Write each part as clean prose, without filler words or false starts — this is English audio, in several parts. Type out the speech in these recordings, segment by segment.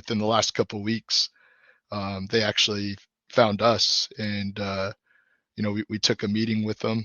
within the last couple of weeks, they actually found us, and we took a meeting with them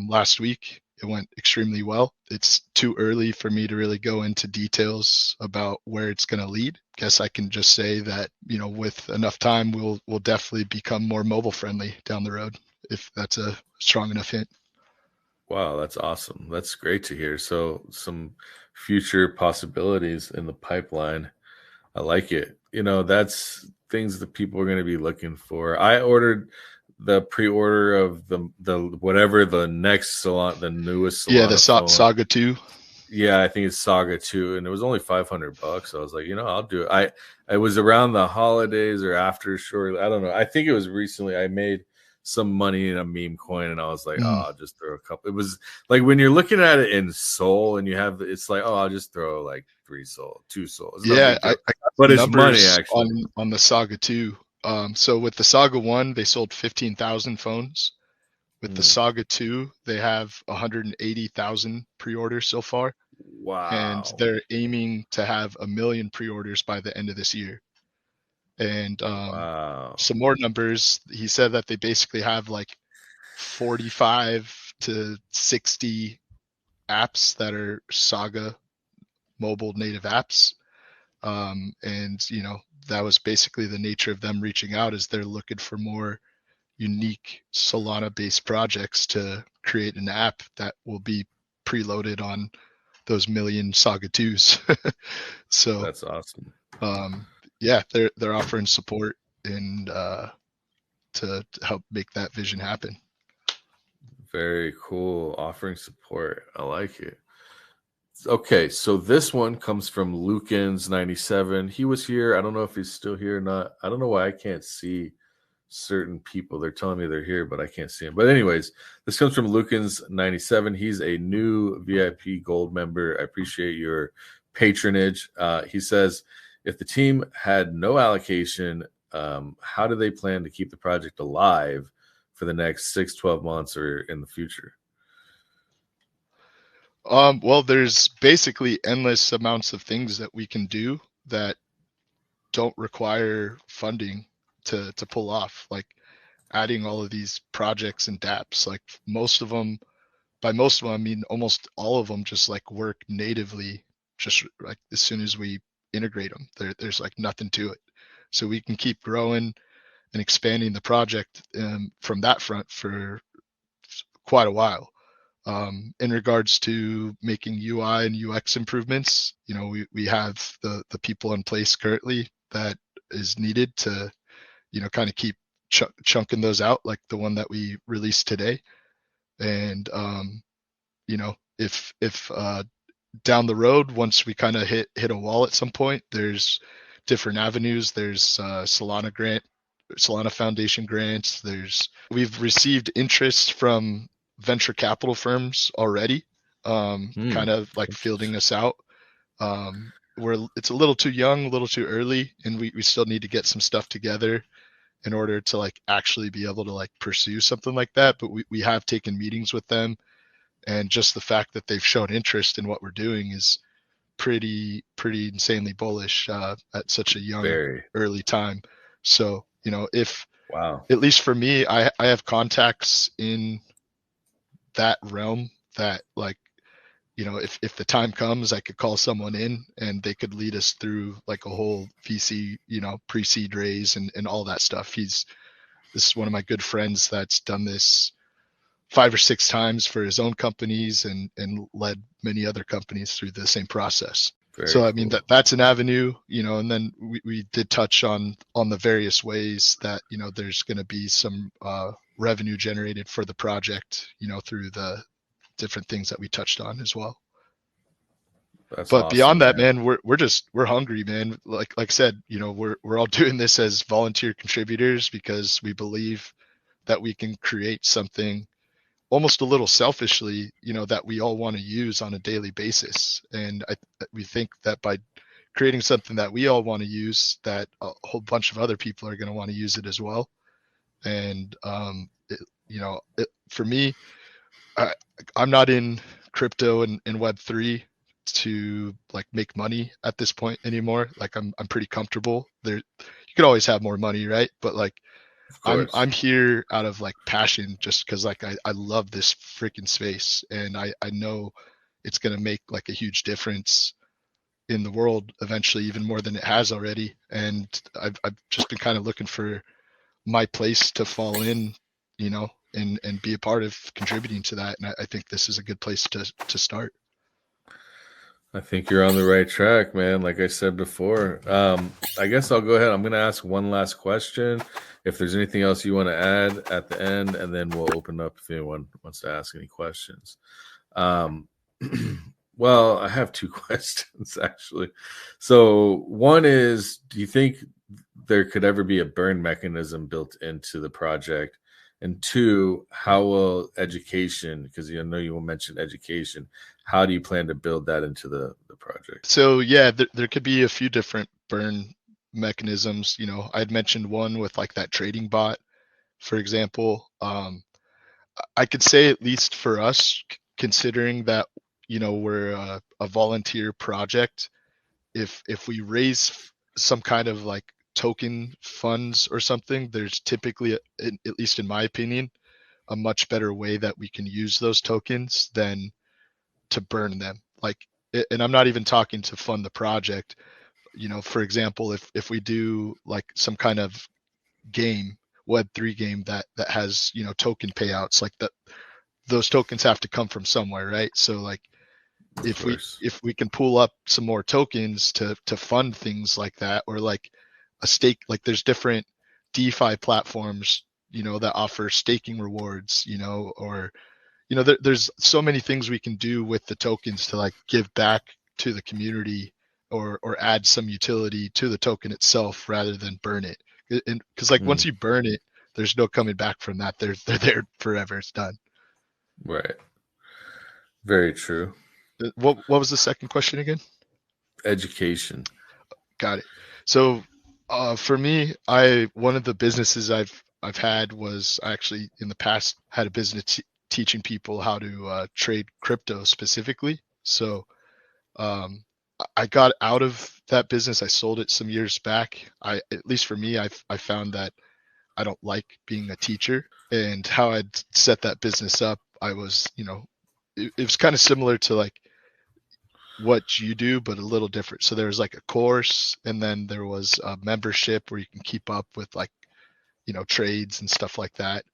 last week. It went extremely well. It's too early for me to really go into details about where it's going to lead. Guess I can just say that, with enough time, we'll definitely become more mobile friendly down the road, if that's a strong enough hint. Wow, that's awesome. That's great to hear. So some future possibilities in the pipeline. I like it. That's things that people are going to be looking for. I ordered the pre-order of the whatever the next Solana, the newest Yeah, the Solana phone. Saga 2. Yeah, I think it's Saga 2, and it was only $500. I was like, I'll do it. I was around the holidays or after shortly. I don't know. I think it was recently. I made some money in a meme coin, and I was like, oh, I'll just throw a couple. It was like when you're looking at it in Sol, and it's like, oh, I'll just throw like 3 Sol, 2 Sol. It's no Yeah, big I deal, got but the it's money numbers actually. on the Saga 2. So with the Saga 1, they sold 15,000 phones. With the Mm. Saga 2, they have 180,000 pre-orders so far, and Wow. they're aiming to have 1 million pre-orders by the end of this year. And Wow. some more numbers, he said that they basically have like 45 to 60 apps that are Saga mobile native apps. And that was basically the nature of them reaching out, is they're looking for more unique Solana based projects to create an app that will be preloaded on those million Saga 2s. So That's awesome. yeah, they're offering support and to help make that vision happen. Very cool. Offering support. I like it. Okay, so this one comes from Lukens97. He was here. I don't know if he's still here or not. I don't know why I can't see certain people. They're telling me they're here, but I can't see them. But anyways, this comes from Lukens97. He's a new VIP gold member. I appreciate your patronage. He says, if the team had no allocation, how do they plan to keep the project alive for the next 6-12 months or in the future? Well, there's basically endless amounts of things that we can do that don't require funding to pull off, like adding all of these projects and dApps. Like most of them, by most of them, I mean almost all of them just like work natively, just like as soon as we integrate them. There's like nothing to it. So we can keep growing and expanding the project from that front for quite a while. In regards to making UI and UX improvements, we have the people in place currently that is needed to, kind of keep chunking those out, like the one that we released today. And, if down the road, once we kind of hit a wall at some point, there's different avenues. There's Solana Foundation grants. We've received interest from venture capital firms already, kind of like fielding us out. It's a little too young, a little too early, and we still need to get some stuff together in order to like actually be able to like pursue something like that. But we have taken meetings with them, and just the fact that they've shown interest in what we're doing is pretty insanely bullish at such a young Very. early time. So if Wow. at least for me, I have contacts in that realm that like, if the time comes, I could call someone in and they could lead us through like a whole VC, pre-seed raise and all that stuff. This is one of my good friends that's done this 5 or 6 times for his own companies and led many other companies through the same process. Very So I mean cool. that's an avenue, and then we did touch on the various ways that there's going to be some revenue generated for the project, through the different things that we touched on as well. That's But beyond awesome, that, man. man, we're hungry, man. Like I said, we're all doing this as volunteer contributors because we believe that we can create something almost a little selfishly, that we all want to use on a daily basis. And we think that by creating something that we all want to use, that a whole bunch of other people are going to want to use it as well. And for me, I'm not in crypto and Web3 to like make money at this point anymore. Like I'm pretty comfortable there. You could always have more money, right? But like Of I'm course. here out of like passion, just because like I love this freaking space, and I know it's gonna make like a huge difference in the world eventually, even more than it has already. And I've just been kind of looking for my place to fall in, and be a part of contributing to that. And I think this is a good place to start. I think you're on the right track, man. Like I said before, I guess I'll go ahead. I'm going to ask one last question. If there's anything else you want to add at the end, and then we'll open up if anyone wants to ask any questions. Um, well, I have two questions actually. So one is, do you think there could ever be a burn mechanism built into the project? And two, how will education, because you know you will mention education, how do you plan to build that into the project? So yeah, there could be a few different burn mechanisms. I'd mentioned one with like that trading bot, for example. I could say, at least for us, considering that we're a volunteer project, if we raise some kind of like token funds or something, there's typically, at least in my opinion, a much better way that we can use those tokens than to burn them. Like, and I'm not even talking to fund the project. For example, if we do like some kind of game, Web3 game that has token payouts, like that, those tokens have to come from somewhere, right? So like Of if we course. if we can pull up some more tokens to fund things like that, or like a stake, like there's different DeFi platforms, that offer staking rewards, or there's so many things we can do with the tokens to like give back to the community, or add some utility to the token itself rather than burn it. And because like once Mm, you burn it, there's no coming back from that. They're there forever. It's done. right. Very true. What was the second question again? Education. Got it. So, for me, I one of the businesses I've had was, I actually in the past had a business teaching people how to trade crypto specifically. So, I got out of that business. I sold it some years back. At least for me, I found that I don't like being a teacher, and how I'd set that business up, I was, it was kind of similar to like what you do, but a little different. So there was like a course, and then there was a membership where you can keep up with like, trades and stuff like that.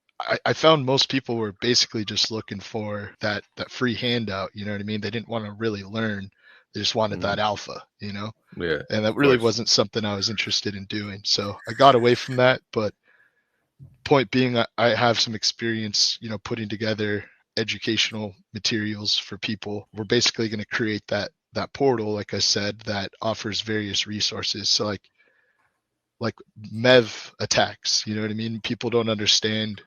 I found most people were basically just looking for that free handout. You know what I mean? They didn't want to really learn. They just wanted Mm, that alpha. yeah, And that of really course. wasn't something I was interested in doing. So I got away from that. But point being, I have some experience, putting together educational materials for people. We're basically going to create that portal, like I said, that offers various resources. So like mev attacks, you know what I mean? People don't understand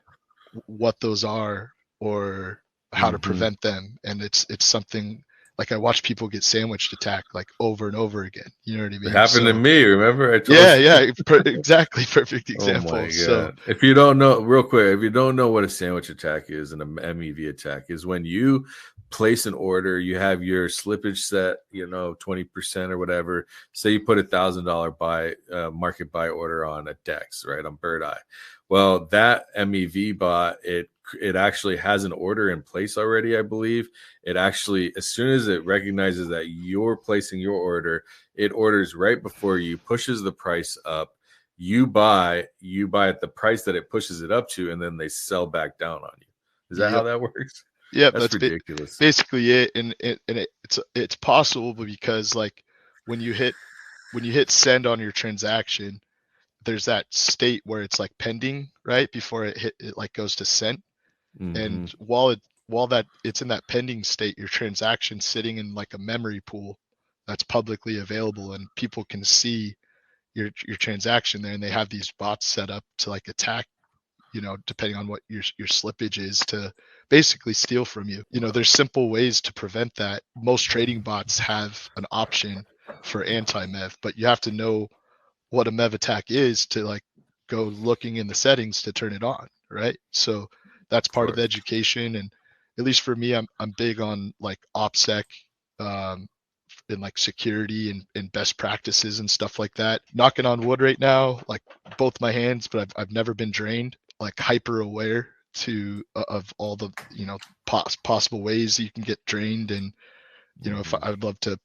what those are, or how to Hmm. prevent them, and it's something like I watch people get sandwiched attacked like over and over again. You know what I It mean? happened to So me. Remember, I told yeah, you. yeah, exactly, perfect Oh example. my So god! If you don't know, real quick, if you don't know what a sandwich attack is, and a MEV attack is when you place an order, you have your slippage set, 20% or whatever. Say you put $1,000 buy market buy order on a Dex, right, on Bird Eye. Well, that MEV bot, it actually has an order in place already, I believe. It actually, as soon as it recognizes that you're placing your order, it orders right before you, pushes the price up. You buy at the price that it pushes it up to, and then they sell back down on you. Is that how yep, that works? yep, That's that's ridiculous. basically it. And it's possible because like when you hit when you hit send on your transaction, there's that state where it's like pending, right, before it like goes to sent. And Hmm. while that it's in that pending state, your transaction's sitting in like a memory pool that's publicly available, and people can see your transaction there, and they have these bots set up to like attack, depending on what your slippage is, to basically steal from you. There's simple ways to prevent that. Most trading bots have an option for anti-mev, but you have to know what a mev attack is to like go looking in the settings to turn it on, right? So that's Of part of the course. education. And at least for me, I'm big on like OPSEC, um, in like security and best practices and stuff like that. Knocking on wood right now, like both my hands, but I've never been drained. Like hyper aware to of all the possible ways you can get drained, and if Mhm. I would love to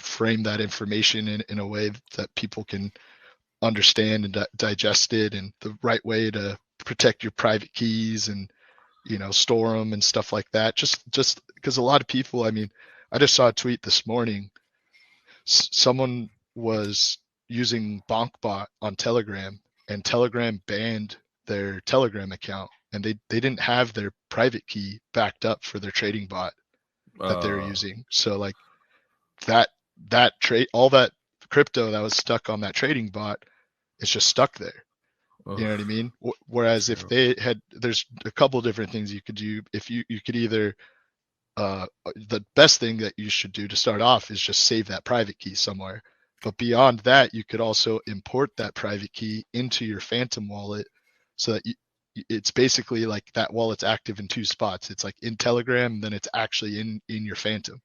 frame that information in a way that people can understand and digest it, and the right way to protect your private keys and store them and stuff like that. Just because a lot of people, I mean, I just saw a tweet this morning. Someone was using BonkBot on Telegram, and Telegram banned their Telegram account, and they didn't have their private key backed up for their trading bot that they were Uh, using. So like that that trade, all that crypto that was stuck on that trading bot, it's just stuck there. You know what I oof, mean? Whereas if true. they had, there's a couple different things you could do. If you could either the best thing that you should do to start off is just save that private key somewhere. But beyond that, you could also import that private key into your Phantom wallet, so that it's basically like that wallet's active in two spots. It's like in Telegram, then it's actually in your Phantom.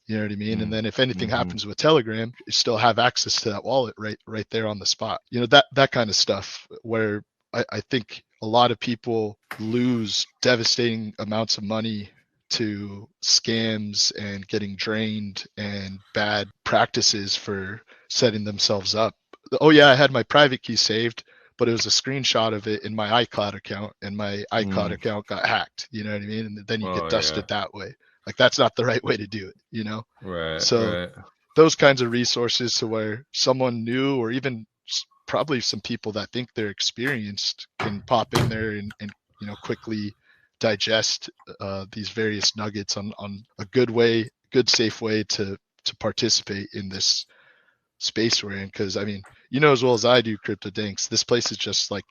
You know what I mean? And Mm. then if anything Hmm. happens with Telegram, you still have access to that wallet right there on the spot. That kind of stuff where I think a lot of people lose devastating amounts of money to scams and getting drained and bad practices for setting themselves up. Oh yeah, I had my private key saved, but it was a screenshot of it in my iCloud account, and my iCloud Mm. account got hacked. You know what I mean? And then you get Oh yeah. dusted that way. Like that's not the right way to do it. Right. So Right. those kinds of resources to where someone new, or even probably some people that think they're experienced, can pop in there and quickly digest these various nuggets on a good safe way to participate in this space we're in. Because I mean, as well as I do, Crypto Danks, this place is just like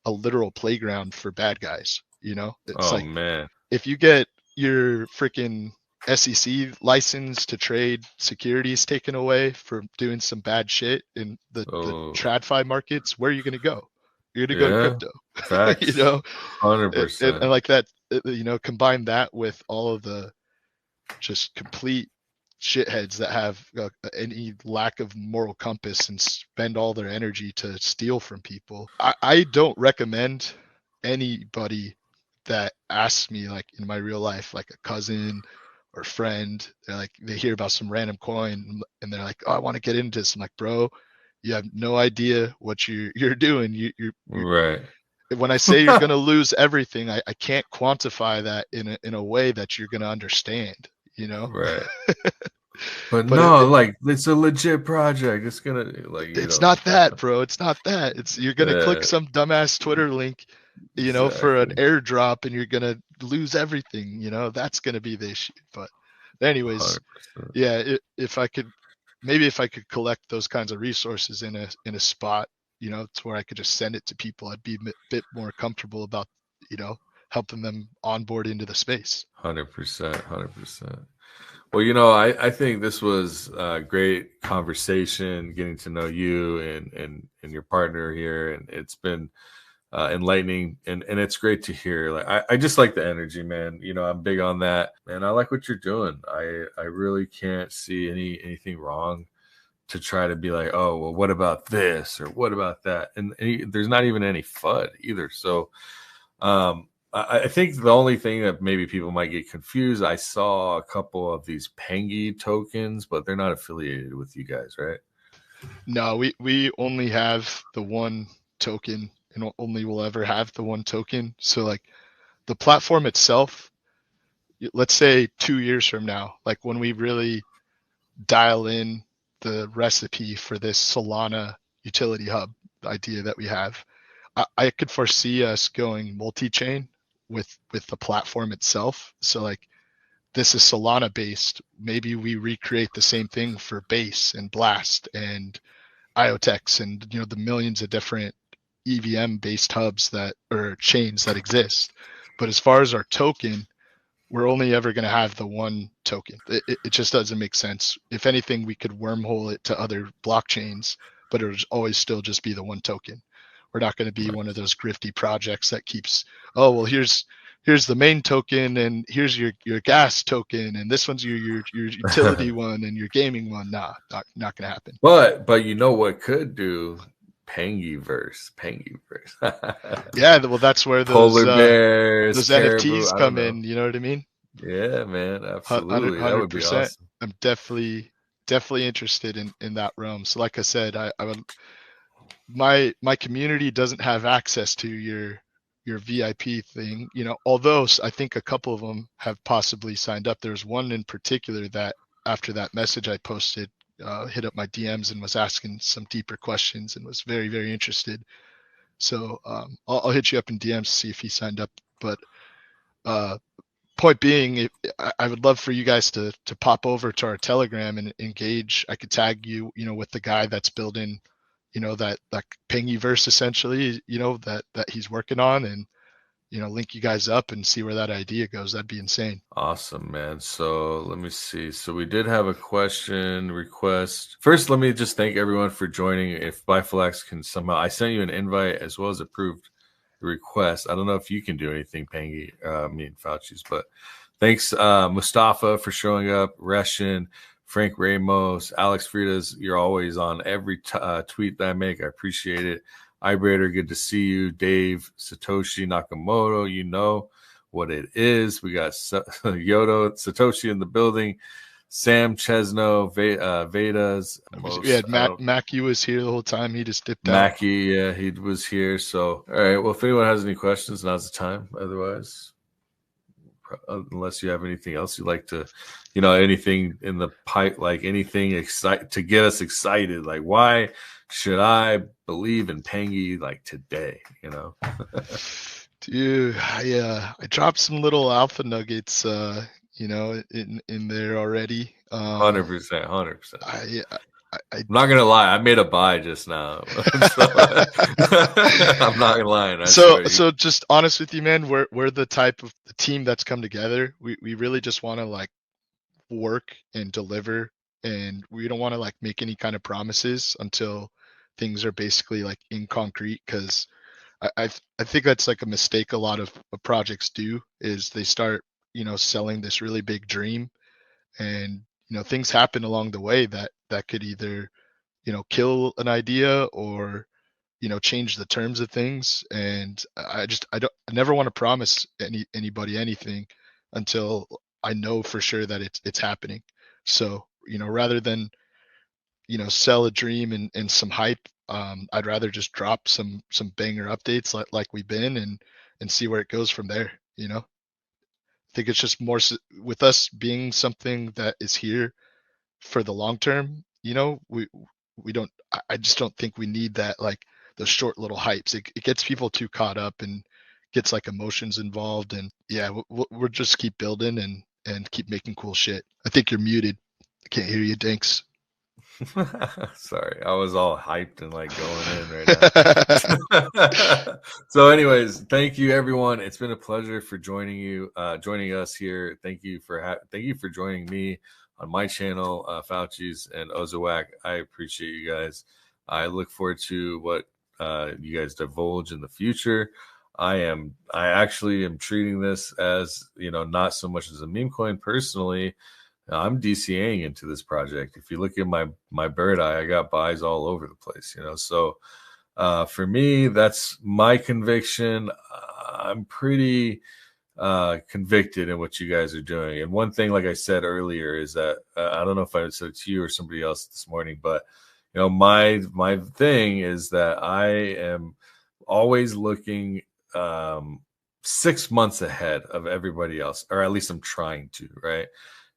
a literal playground for bad guys. It's Oh like man. if you get your freaking SEC license to trade securities taken away for doing some bad shit in the Oh TradFi markets, where are you going to go? You're going to go to yeah. crypto, you Facts. know, 100%. and like that, combine that with all of the just complete shitheads that have any lack of moral compass and spend all their energy to steal from people. I don't recommend anybody that asks me, like in my real life, like a cousin or friend, they're like, they hear about some random coin and they're like, oh, I want to get into this. I'm like, bro, you have no idea what you're doing. You're Right. when I say you're going to lose everything, I can't quantify that in a way that you're going to understand, you know? Right. But But no, like it's a legit project. It's gonna like it's not that, bro. It's not that. You're going to click yeah, some dumbass Twitter link, for an exactly. airdrop, and you're going to lose everything, that's going to be the issue. But anyways, 100%. yeah, if I could, maybe if I could collect those kinds of resources in a spot, to where I could just send it to people, I'd be a bit more comfortable about, you know, helping them onboard into the space. 100%. 100%. Well, I think this was a great conversation, getting to know you and your partner here, and it's been enlightening, and it's great to hear. Like I just like the energy, man. I'm big on that, and I like what you're doing. I really can't see anything wrong to try to be like, oh well, what about this or what about that, and there's not even any FUD either. So I think the only thing that maybe people might get confused, I saw a couple of these Pengy tokens, but they're not affiliated with you guys, right? No, we only have the one token, and only will ever have the one token. So like the platform itself, let's say 2 years from now, like when we really dial in the recipe for this Solana utility hub idea that we have, I could foresee us going multi-chain with the platform itself. So like this is Solana based. Maybe we recreate the same thing for Base and Blast and IOTEX and the millions of different EVM based hubs that or chains that exist. But as far as our token, we're only ever going to have the one token. It just doesn't make sense. If anything, we could wormhole it to other blockchains, but it'll always still just be the one token. We're not going to be one of those grifty projects that keeps, oh, well, here's here's the main token, and here's your gas token, and this one's your utility one and your gaming one. Nah, not gonna happen. But you know what could do? Pengyverse. Yeah, well, that's where Polar bears, those caribou. NFTs I don't come know. in. You know what I mean? Yeah, man, Hundred absolutely. That hundred would be percent. awesome. I'm definitely interested in that realm. So like I said, I would, my community doesn't have access to your VIP thing, although I think a couple of them have possibly signed up. There's one in particular that after that message I posted, hit up my DMs and was asking some deeper questions and was very, very interested. So I'll hit you up in DMs to see if he signed up. But uh, point being, I would love for you guys to pop over to our Telegram and engage. I could tag you, with the guy that's building, that Pengyverse essentially, that he's working on, and link you guys up and see where that idea goes. That'd be insane. Awesome, man. So let me see. So we did have a question request. First, let me just thank everyone for joining. If Biflex can somehow, I sent you an invite as well as approved the request. I don't know if you can do anything, Pengy, me and Fauci's, but thanks, Mustafa, for showing up. Reshin, Frank Ramos, Alex Fridas, you're always on every tweet that I make. I appreciate it. Ibrader, good to see you. Dave, Satoshi Nakamoto, what it is. We got Yodo, Satoshi in the building. Sam Chesno, Vedas. We had Mackie was here the whole time. He just dipped out. Mackie, yeah, he was here. So, all right. Well, if anyone has any questions, now's the time. Otherwise, unless you have anything else you'd like to, anything in the pipe, like anything to get us excited, like why should I believe in Pengy like today? Dude, I dropped some little alpha nuggets, in there already. 100%, 100%. I'm not gonna lie, I made a buy just now. So, I'm not gonna lie. So just honest with you, man, we're the type of the team that's come together. We really just want to like work and deliver, and we don't want to like make any kind of promises until things are basically like in concrete. Because I think that's like a mistake a lot of projects do, is they start selling this really big dream, and things happen along the way that could either kill an idea or change the terms of things. And I never want to promise anybody anything until I know for sure that it's happening. So rather than sell a dream and some hype, I'd rather just drop some banger updates like we've been, and see where it goes from there. I think it's just more with us being something that is here for the long term. We don't. I just don't think we need that, like those short little hypes. It gets people too caught up and gets like emotions involved. And yeah, we'll just keep building and keep making cool shit. I think you're muted. I can't hear you, Danks. Sorry, I was all hyped and like going in right now. So, anyways, thank you everyone. It's been a pleasure for joining us here. Thank you for joining me on my channel, Fauci's and Ozawak. I appreciate you guys. I look forward to what you guys divulge in the future. I actually am treating this as, not so much as a meme coin personally. I'm DCAing into this project. If you look at my bird eye, I got buys all over the place, So for me, that's my conviction. I'm pretty convicted in what you guys are doing. And one thing, like I said earlier, is that I don't know if I said it to you or somebody else this morning, but my thing is that I am always looking 6 months ahead of everybody else, or at least I'm trying to, right?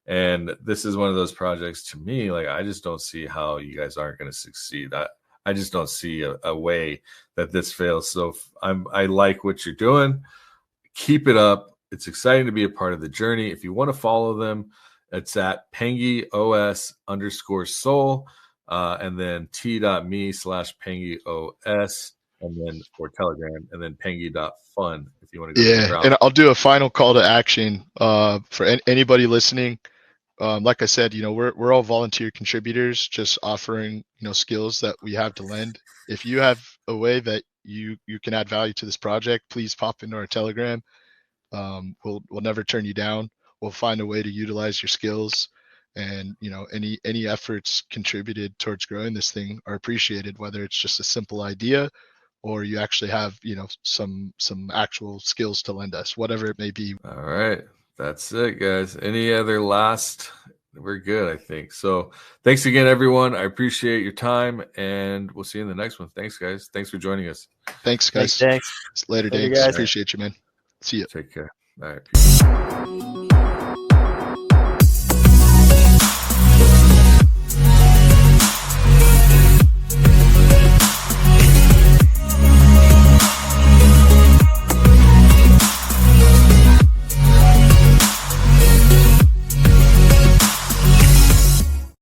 And this is one of those projects to me, like, I just don't see how you guys aren't going to succeed. I just don't see a way that this fails. So I like what you're doing. Keep it up. It's exciting to be a part of the journey. If you want to follow them, it's at PengyOS _Sol, and then t.me/PengyOS, and then for Telegram, and then pengy.fun if you want to go to the ground. And I'll do a final call to action for anybody listening. Like I said, we're all volunteer contributors, just offering skills that we have to lend. If you have a way that you can add value to this project, please pop into our Telegram. We'll never turn you down. We'll find a way to utilize your skills, and any efforts contributed towards growing this thing are appreciated, whether it's just a simple idea or you actually have some actual skills to lend us, whatever it may be. All right, that's it, guys. Any other last? We're good, I think. So thanks again, everyone. I appreciate your time, and we'll see you in the next one. Thanks, guys. Thanks for joining us. Thanks, guys. Thanks. Later, Later, Danks. guys. Appreciate you, man. See ya. Take care. All right. Peace.